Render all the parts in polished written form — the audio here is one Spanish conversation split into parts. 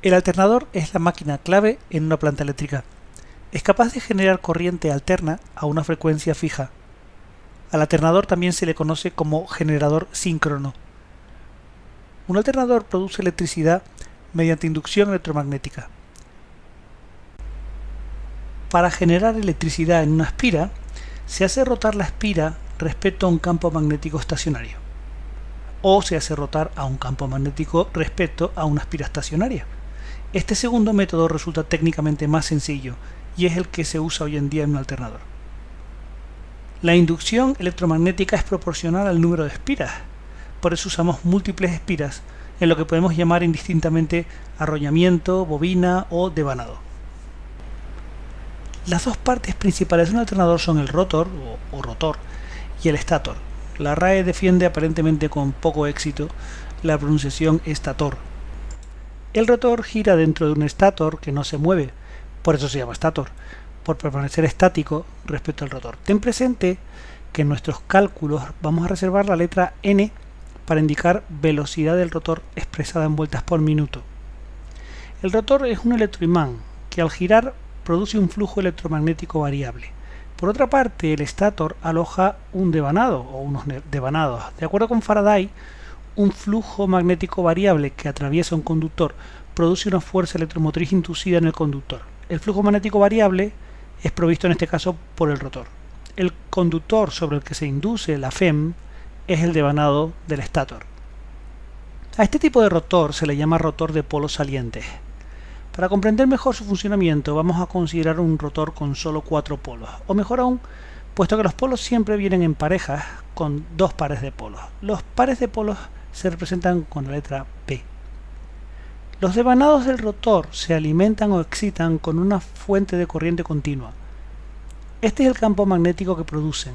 El alternador es la máquina clave en una planta eléctrica. Es capaz de generar corriente alterna a una frecuencia fija. Al alternador también se le conoce como generador síncrono. Un alternador produce electricidad mediante inducción electromagnética. Para generar electricidad en una espira, se hace rotar la espira respecto a un campo magnético estacionario, o se hace rotar a un campo magnético respecto a una espira estacionaria. Este segundo método resulta técnicamente más sencillo y es el que se usa hoy en día en un alternador. La inducción electromagnética es proporcional al número de espiras, por eso usamos múltiples espiras en lo que podemos llamar indistintamente arrollamiento, bobina o devanado. Las dos partes principales de un alternador son el rotor o rotor y el estator. La RAE defiende aparentemente con poco éxito la pronunciación estator. El rotor gira dentro de un estator que no se mueve, por eso se llama estator, por permanecer estático respecto al rotor. Ten presente que en nuestros cálculos vamos a reservar la letra N para indicar velocidad del rotor expresada en vueltas por minuto. El rotor es un electroimán que al girar produce un flujo electromagnético variable. Por otra parte, el estator aloja un devanado o unos devanados. De acuerdo con Faraday, un flujo magnético variable que atraviesa un conductor produce una fuerza electromotriz inducida en el conductor. El flujo magnético variable es provisto en este caso por el rotor. El conductor sobre el que se induce la FEM es el devanado del estator. A este tipo de rotor se le llama rotor de polos salientes. Para comprender mejor su funcionamiento vamos a considerar un rotor con solo 4 polos, o mejor aún, puesto que los polos siempre vienen en parejas con 2 pares de polos. Los pares de polos se representan con la letra P. Los devanados del rotor se alimentan o excitan con una fuente de corriente continua. Este es el campo magnético que producen.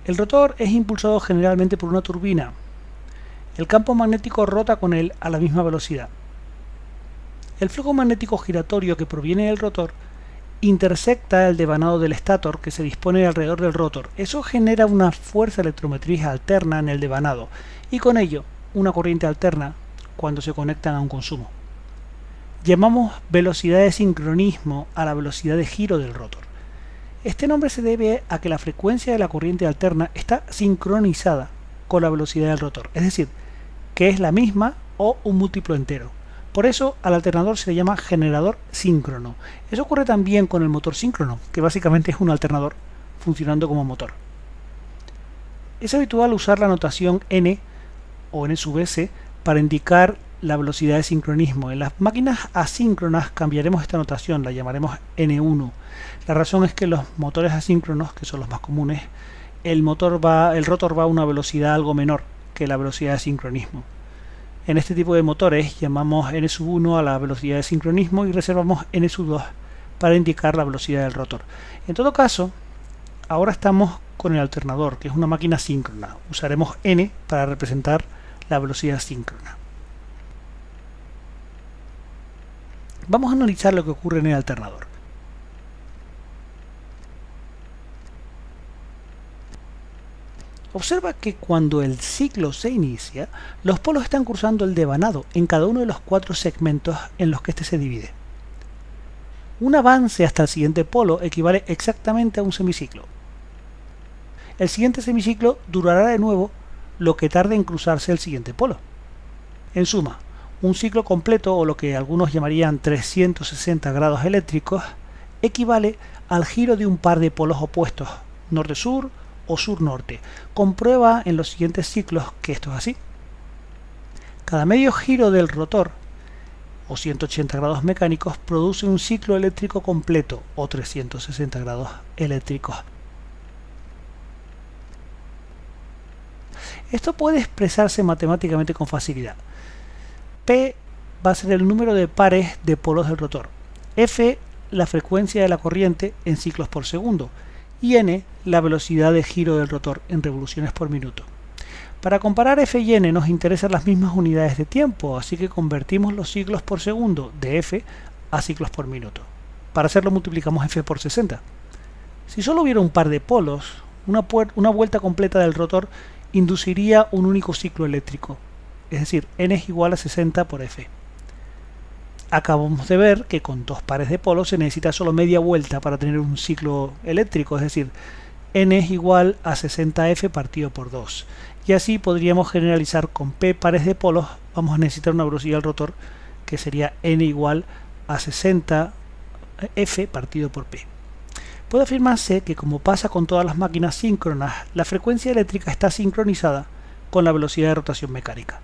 El rotor es impulsado generalmente por una turbina. El campo magnético rota con él a la misma velocidad. El flujo magnético giratorio que proviene del rotor intersecta el devanado del estator que se dispone alrededor del rotor. Eso genera una fuerza electromotriz alterna en el devanado y con ello una corriente alterna cuando se conectan a un consumo. Llamamos velocidad de sincronismo a la velocidad de giro del rotor. Este nombre se debe a que la frecuencia de la corriente alterna está sincronizada con la velocidad del rotor, es decir, que es la misma o un múltiplo entero. Por eso al alternador se le llama generador síncrono. Eso ocurre también con el motor síncrono, que básicamente es un alternador funcionando como motor. Es habitual usar la notación N o N sub S para indicar la velocidad de sincronismo. En las máquinas asíncronas cambiaremos esta notación, la llamaremos N1. La razón es que los motores asíncronos, que son los más comunes, el rotor va a una velocidad algo menor que la velocidad de sincronismo. En este tipo de motores llamamos N1 a la velocidad de sincronismo y reservamos N2 para indicar la velocidad del rotor. En todo caso, ahora estamos con el alternador, que es una máquina síncrona. Usaremos N para representar la velocidad síncrona. Vamos a analizar lo que ocurre en el alternador. Observa que cuando el ciclo se inicia, los polos están cruzando el devanado en cada uno de los 4 segmentos en los que éste se divide. Un avance hasta el siguiente polo equivale exactamente a un semiciclo. El siguiente semiciclo durará de nuevo lo que tarde en cruzarse el siguiente polo. En suma, un ciclo completo, o lo que algunos llamarían 360 grados eléctricos, equivale al giro de un par de polos opuestos, norte-sur o sur-norte. Comprueba en los siguientes ciclos que esto es así. Cada medio giro del rotor, o 180 grados mecánicos, produce un ciclo eléctrico completo, o 360 grados eléctricos. Esto puede expresarse matemáticamente con facilidad. P va a ser el número de pares de polos del rotor, F la frecuencia de la corriente en ciclos por segundo y N la velocidad de giro del rotor en revoluciones por minuto. Para comparar F y N nos interesan las mismas unidades de tiempo, así que convertimos los ciclos por segundo de F a ciclos por minuto. Para hacerlo multiplicamos F por 60. Si solo hubiera un par de polos, una vuelta completa del rotor induciría un único ciclo eléctrico. es decir, n es igual a 60 por F. Acabamos de ver que con dos pares de polos se necesita solo media vuelta para tener un ciclo eléctrico, es decir, n es igual a 60F partido por 2. Y así podríamos generalizar con P pares de polos, vamos a necesitar una velocidad del rotor que sería n igual a 60F partido por P. Puede afirmarse que, como pasa con todas las máquinas síncronas, la frecuencia eléctrica está sincronizada con la velocidad de rotación mecánica.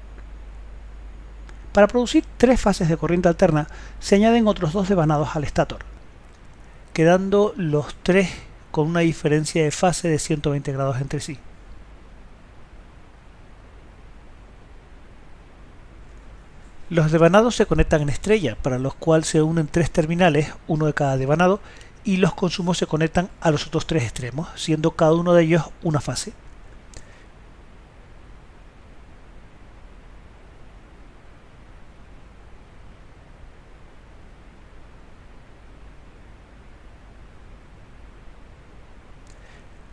Para producir tres fases de corriente alterna se añaden otros dos devanados al estátor, quedando los tres con una diferencia de fase de 120 grados entre sí. Los devanados se conectan en estrella, para los cuales se unen tres terminales, uno de cada devanado, y los consumos se conectan a los otros tres extremos, siendo cada uno de ellos una fase.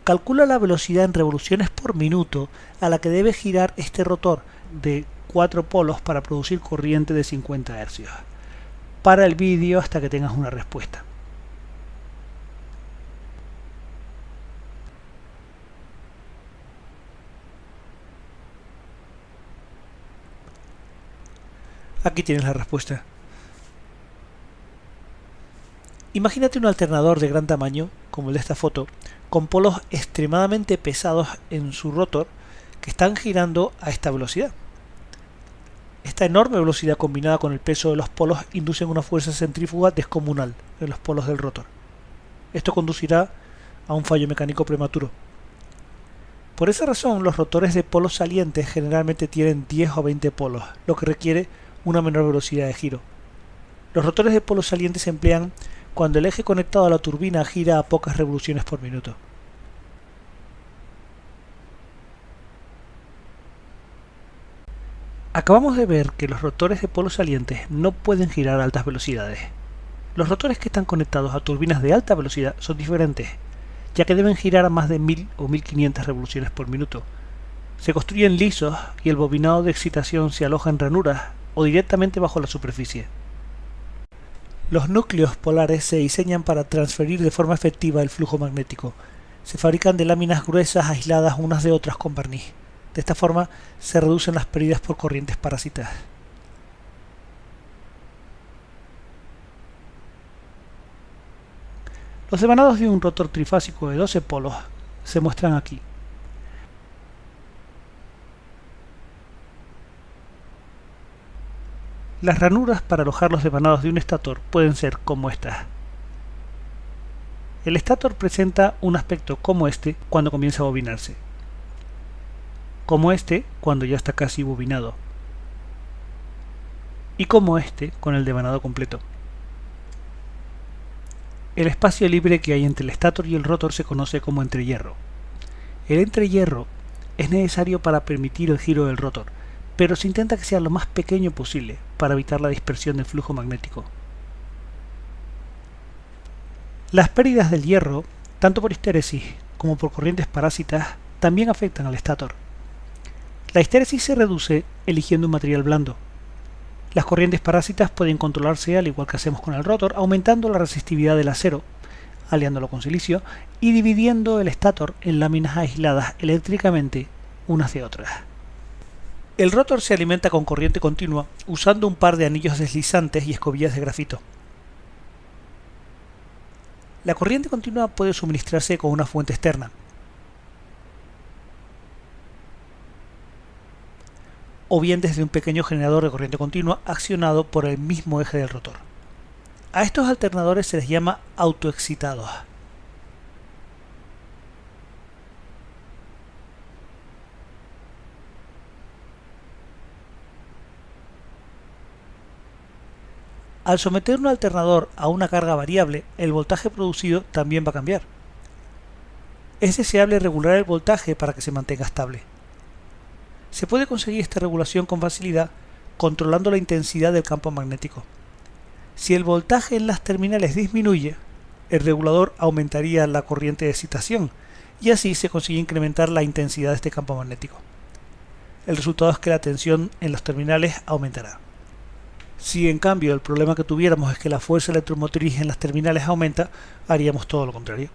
Calcula la velocidad en revoluciones por minuto a la que debe girar este rotor de 4 polos para producir corriente de 50 Hz. Para el vídeo hasta que tengas una respuesta. Aquí tienes la respuesta. Imagínate un alternador de gran tamaño, como el de esta foto, con polos extremadamente pesados en su rotor que están girando a esta velocidad. Esta enorme velocidad combinada con el peso de los polos inducen una fuerza centrífuga descomunal en los polos del rotor. Esto conducirá a un fallo mecánico prematuro. Por esa razón, los rotores de polos salientes generalmente tienen 10 o 20 polos, lo que requiere una menor velocidad de giro. Los rotores de polos salientes se emplean cuando el eje conectado a la turbina gira a pocas revoluciones por minuto. Acabamos de ver que los rotores de polos salientes no pueden girar a altas velocidades. Los rotores que están conectados a turbinas de alta velocidad son diferentes, ya que deben girar a más de 1000 o 1500 revoluciones por minuto. Se construyen lisos y el bobinado de excitación se aloja en ranuras o directamente bajo la superficie. Los núcleos polares se diseñan para transferir de forma efectiva el flujo magnético. Se fabrican de láminas gruesas aisladas unas de otras con barniz. De esta forma se reducen las pérdidas por corrientes parásitas. Los devanados de un rotor trifásico de 12 polos se muestran aquí. Las ranuras para alojar los devanados de un estator pueden ser como estas. El estator presenta un aspecto como este cuando comienza a bobinarse, como este cuando ya está casi bobinado, y como este con el devanado completo. El espacio libre que hay entre el estator y el rotor se conoce como entrehierro. El entrehierro es necesario para permitir el giro del rotor, pero se intenta que sea lo más pequeño posible para evitar la dispersión del flujo magnético. Las pérdidas del hierro, tanto por histéresis como por corrientes parásitas, también afectan al estator. La histéresis se reduce eligiendo un material blando. Las corrientes parásitas pueden controlarse al igual que hacemos con el rotor, aumentando la resistividad del acero, aliándolo con silicio, y dividiendo el estator en láminas aisladas eléctricamente unas de otras. El rotor se alimenta con corriente continua usando un par de anillos deslizantes y escobillas de grafito. La corriente continua puede suministrarse con una fuente externa, o bien desde un pequeño generador de corriente continua accionado por el mismo eje del rotor. A estos alternadores se les llama autoexcitados. Al someter un alternador a una carga variable, el voltaje producido también va a cambiar. Es deseable regular el voltaje para que se mantenga estable. Se puede conseguir esta regulación con facilidad controlando la intensidad del campo magnético. Si el voltaje en las terminales disminuye, el regulador aumentaría la corriente de excitación y así se consigue incrementar la intensidad de este campo magnético. el resultado es que la tensión en los terminales aumentará. Si en cambio el problema que tuviéramos es que la fuerza electromotriz en las terminales aumenta, haríamos todo lo contrario.